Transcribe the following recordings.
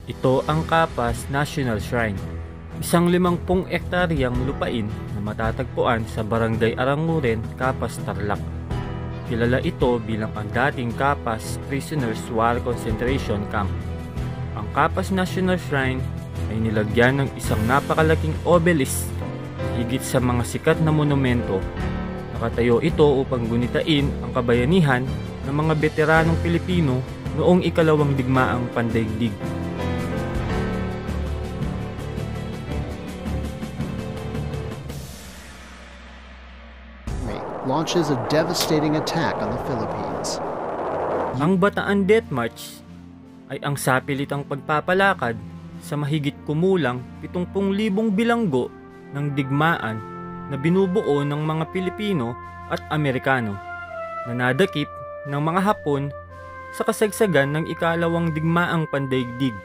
Ito ang Kapas National Shrine, isang 50 ektaryang lupain na matatagpuan sa Barangay Aranguren, Kapas, Tarlac. Kilala ito bilang ang dating Kapas Prisoners War Concentration Camp. Ang Kapas National Shrine ay nilagyan ng isang napakalaking obelisk higit sa mga sikat na monumento. Nakatayo ito upang gunitain ang kabayanihan ng mga veteranong Pilipino noong ikalawang digmaang pandaigdig. Launches a devastating attack on the Philippines. Ang Bataan Death March ay ang sapilitang pagpapalakad sa mahigit kumulang 70,000 bilanggo ng digmaan na binubuo ng mga Pilipino at Amerikano na nadakip ng mga Hapon sa kasagsagan ng ikalawang digmaang pandaigdig.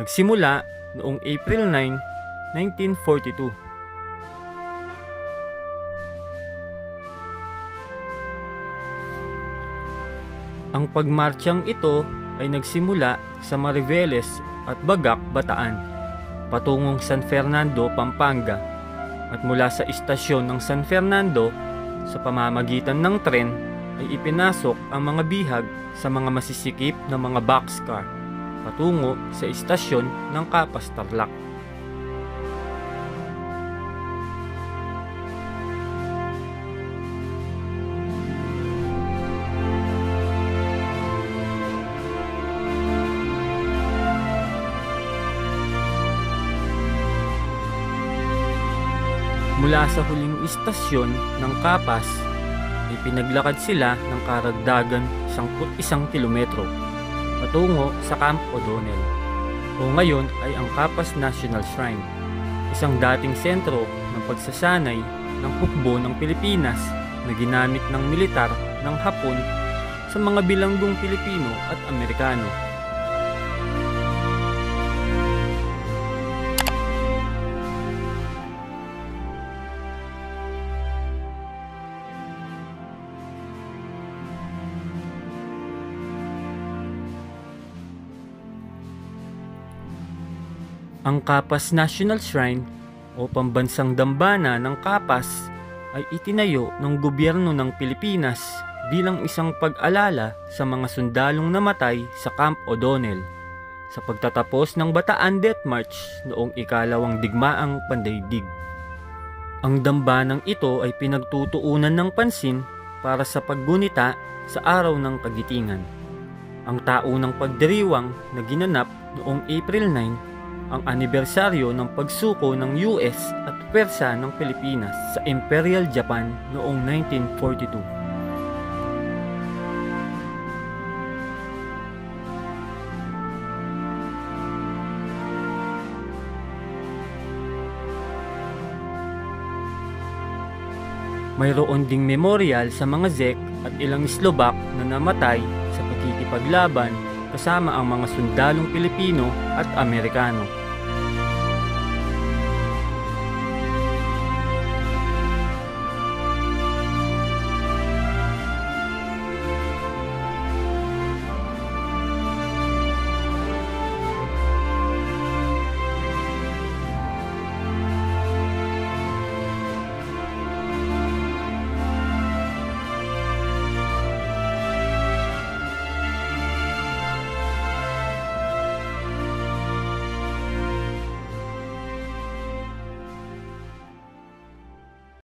Nagsimula noong April 9, 1942. Ang pagmartsyang ito ay nagsimula sa Mariveles at Bagac, Bataan, patungong San Fernando, Pampanga, at mula sa istasyon ng San Fernando sa pamamagitan ng tren ay ipinasok ang mga bihag sa mga masisikip na mga boxcar patungo sa istasyon ng Kapas, Tarlac. Mula sa huling istasyon ng Kapas ay pinaglakad sila ng karagdagan 11 kilometro patungo sa Camp O'Donnell o ngayon ay ang Kapas National Shrine, isang dating sentro ng pagsasanay ng hukbo ng Pilipinas na ginamit ng militar ng Hapon sa mga bilanggong Pilipino at Amerikano. Ang Kapas National Shrine o pambansang dambana ng Kapas ay itinayo ng gobyerno ng Pilipinas bilang isang pag-alala sa mga sundalong namatay sa Camp O'Donnell sa pagtatapos ng Bataan Death March noong ikalawang digmaang pandaigdig. Ang dambanang ito ay pinagtutuunan ng pansin para sa paggunita sa araw ng Kagitingan, ang taunang pagdiriwang na ginanap noong April 9, ang anibersaryo ng pagsuko ng US at pwersa ng Pilipinas sa Imperial Japan noong 1942. Mayroon ding memorial sa mga Czech at ilang Slovak na namatay sa pagkikipaglaban kasama ang mga sundalong Pilipino at Amerikano.